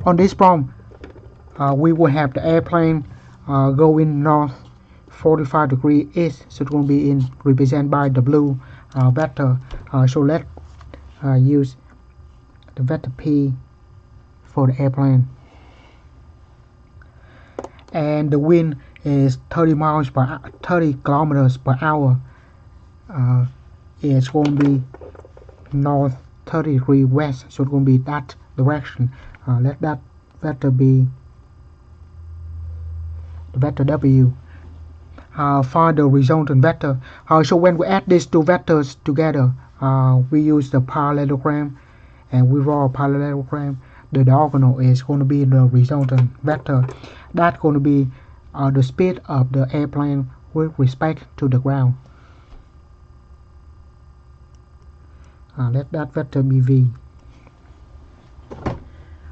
on this problem, we will have the airplane going north 45 degree east, so it's going to be represented by the blue vector. So let's use the vector P for the airplane, and the wind is 30 kilometers per hour. It's going to be north 30 degree west, so it's going to be that direction. Let that vector be the vector W. Find the resultant vector. So when we add these two vectors together, we use the parallelogram, and we draw a parallelogram. The diagonal is going to be the resultant vector. That's going to be the speed of the airplane with respect to the ground. Let that vector be V.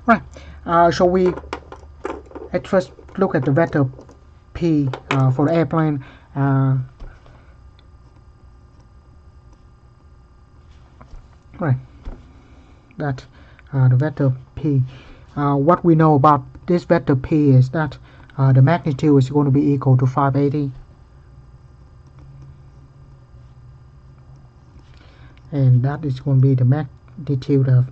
Right. So let's first look at the vector P for the airplane. Right. That the vector P. What we know about this vector P is that the magnitude is going to be equal to 580, and that is going to be the magnitude of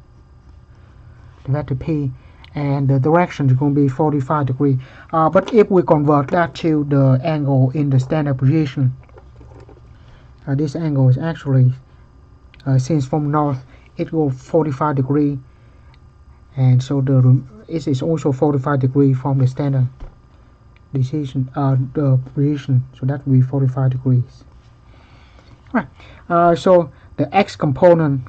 the vector P, and the direction is going to be 45 degrees. But if we convert that to the angle in the standard position, this angle is actually, since from north it goes 45 degrees, and so it is also 45 degrees from the standard decision, the position, so that will be 45 degrees. Right. So the x component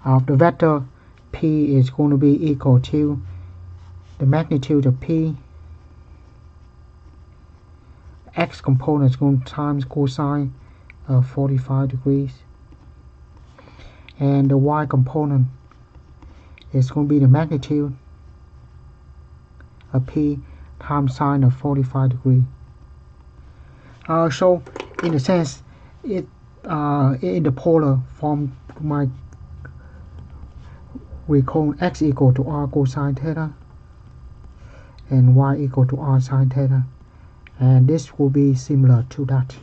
of the vector P is going to be equal to the magnitude of P. X component is going to times cosine of 45 degrees, and the y component is going to be the magnitude of P times sine of 45 degrees. So in a sense, it in the polar form, we call x equal to r cosine theta and y equal to r sine theta, and this will be similar to that,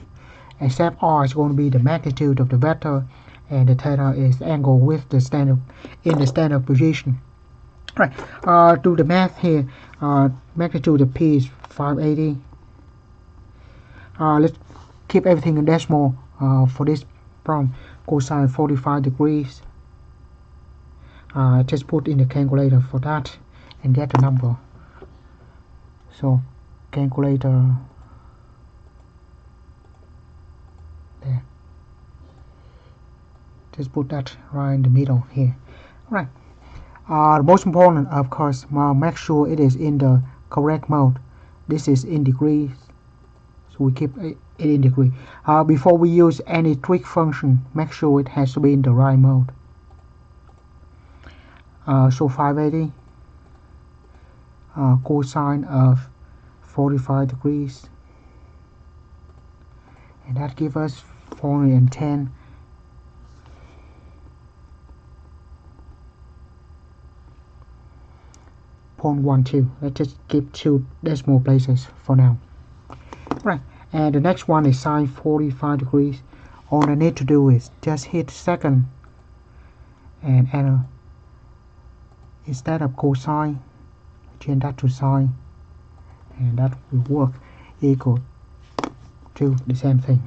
except r is going to be the magnitude of the vector, and the theta is the angle with the standard in the standard position. Right. Do the math here. Magnitude of P is 580. Let's keep everything in decimal for this problem. Cosine 45 degrees. Just put in the calculator for that and get the number. So calculator there. Just put that right in the middle here. Right. The most important, of course, make sure it is in the correct mode. This is in degrees, so we keep it in degree. Before we use any trig function, make sure it has to be in the right mode. So 580 cosine of 45 degrees, and that gives us 410. Let's just keep 2 decimal places for now. Right, and the next one is sine 45 degrees. All I need to do is just hit second and enter. Instead of cosine, change that to sine, and that will work equal to the same thing,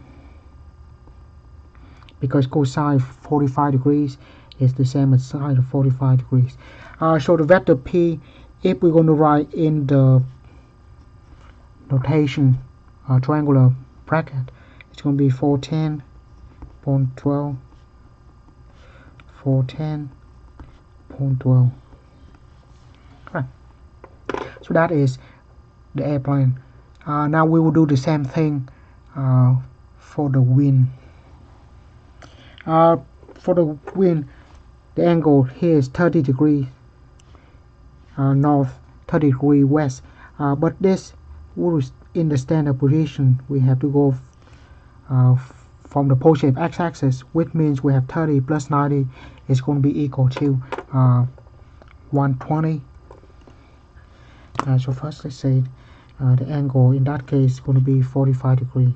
because cosine 45 degrees is the same as sine of 45 degrees. So the vector P, if we're going to write in the notation triangular bracket, it's going to be 410.12, 410.12. Right. So that is the airplane. Now we will do the same thing for the wind. For the wind, the angle here is 30 degrees north, 30 degrees west, but this was in the standard position. We have to go from the positive x-axis, which means we have 30 plus 90 is going to be equal to 120. So first let's say the angle in that case is going to be 45 degrees.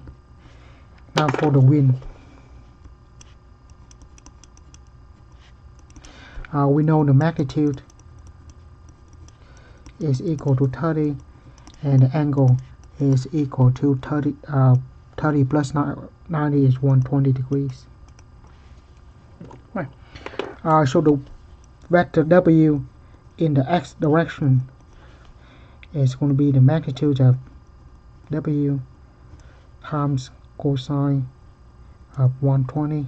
Now for the wind, we know the magnitude is equal to 30 and the angle is equal to 30 plus 90 is 120 degrees. Right. So the vector W in the x direction is going to be the magnitude of W times cosine of 120.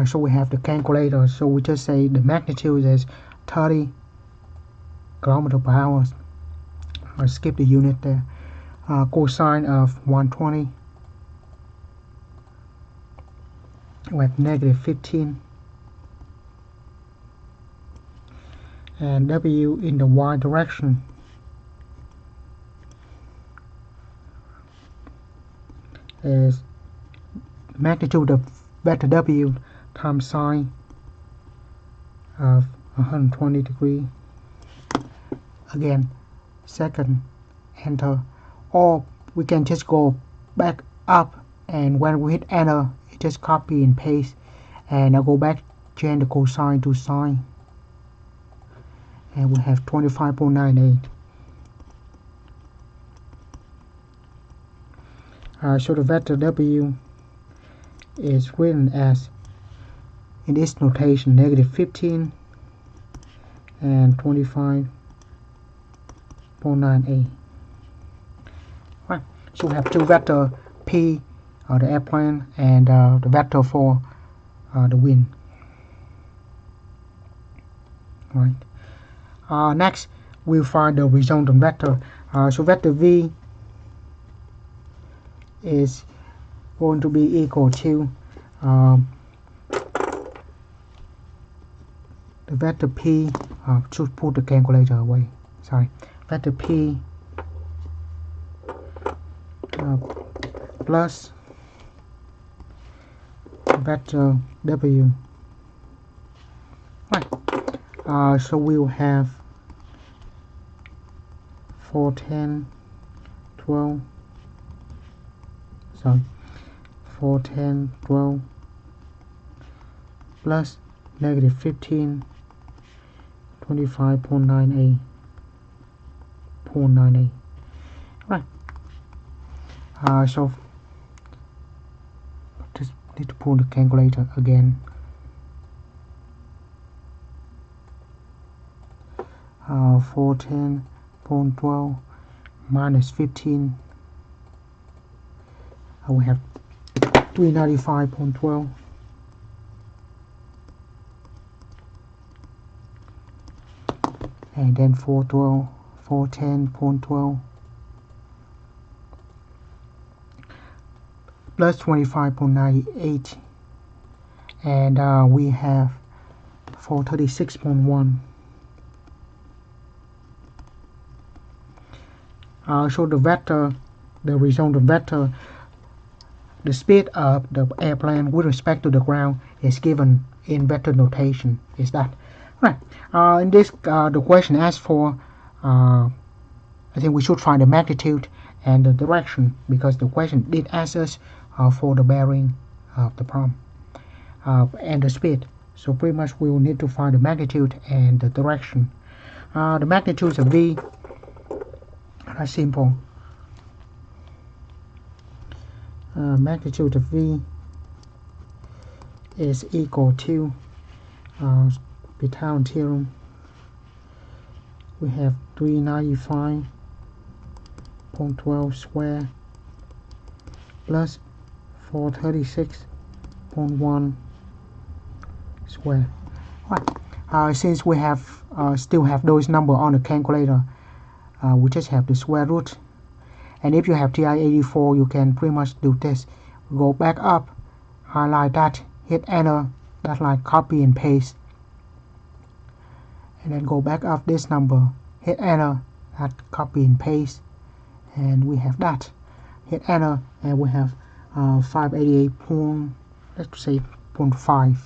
So we have the calculator, so we just say the magnitude is 30 kilometer per hour. I'll skip the unit there. Cosine of 120 with negative 15, and W in the y direction is magnitude of vector W times sine of 120 degrees. Again, second enter, or we can just go back up, and when we hit enter it just copy and paste, and I'll go back, change the cosine to sine, and we have 25.98. So the vector W is written as, in this notation, negative 15 and 25.98. Right. So we have two vector P, the airplane, and the vector for the wind. Right. Next, we'll find the resultant vector. So vector V is going to be equal to the vector P, should put the calculator away, sorry, vector P plus vector W. Right. So we will have 4, 10, 12, sorry, 4, 10, 12 plus negative 15, 25.98. Right. So just need to pull the calculator again. 410.12 minus 15. We have 395.12. And then 410.12 plus 25.98, and we have 436.1. So the vector, the resultant vector, the speed of the airplane with respect to the ground is given in vector notation. Is that right? In this, the question asks for, I think we should find the magnitude and the direction, because the question did ask us for the bearing of the problem and the speed. So pretty much we will need to find the magnitude and the direction. The magnitudes of V are simple. Magnitude of V is equal to Pythagorean theorem. We have 395.12 square plus 436.1 square. Right. Since we have still have those numbers on the calculator, we just have the square root. And if you have TI-84, you can pretty much do this. Go back up, highlight that, hit enter, that's like copy and paste. And then go back up this number, hit enter, that copy and paste. And we have that. Hit enter, and we have 588. Let's say 0.5.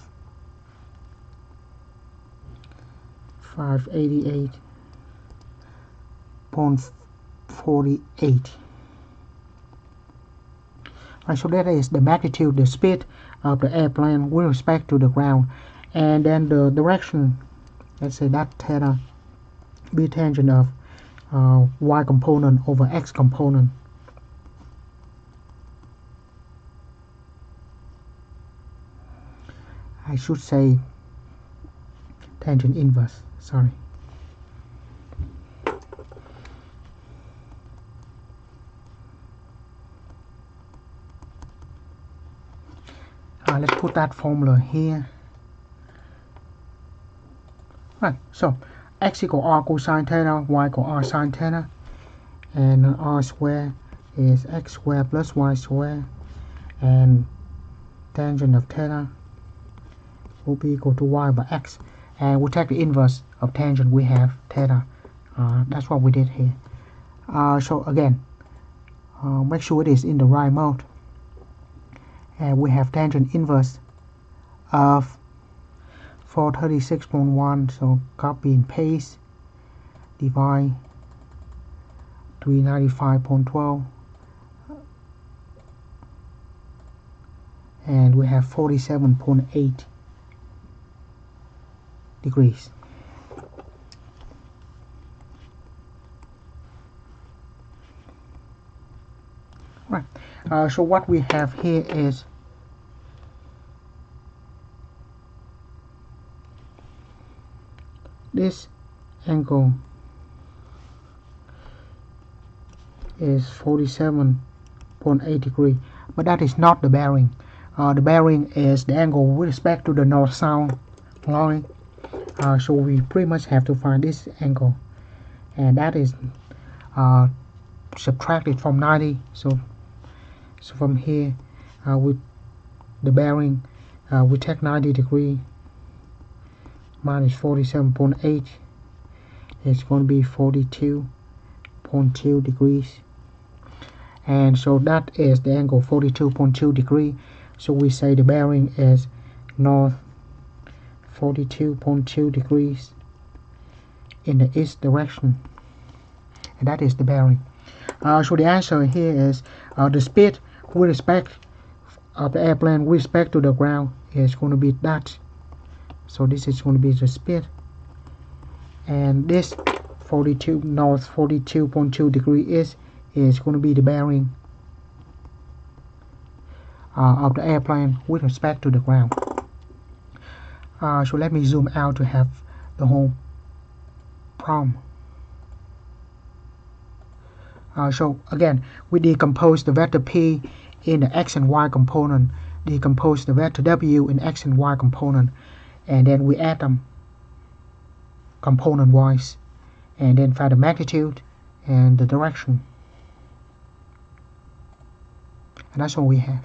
588.48. Right, so that is the magnitude, the speed of the airplane with respect to the ground, and then the direction, let's say that theta be tangent of y component over x component. I should say tangent inverse, sorry. Let's put that formula here. Right, so x equal r cosine theta, y equal r sine theta, and r squared is x squared plus y squared, and tangent of theta will be equal to y by x, and we'll take the inverse of tangent, we have theta. That's what we did here. So again, make sure it is in the right mode, and we have tangent inverse of 436.1, so copy and paste, divide 395.12, and we have 47.8 degrees. Right, so what we have here is this angle is 47.8 degree, but that is not the bearing. The bearing is the angle with respect to the north-south line. So we pretty much have to find this angle, and that is subtracted from 90. So from here, with the bearing, we take 90 degree minus 47.8. It's going to be 42.2 degrees, and so that is the angle 42.2 degree. So we say the bearing is north 42.2 degrees in the east direction, and that is the bearing. So the answer here is the speed with respect of the airplane with respect to the ground is going to be that. So this is going to be the speed, and this 42 north 42.2 degree is going to be the bearing of the airplane with respect to the ground. So let me zoom out to have the whole problem. So again, we decompose the vector P in the x and y component, decompose the vector W in x and y component, and then we add them component wise, and then find the magnitude and the direction, and that's all we have.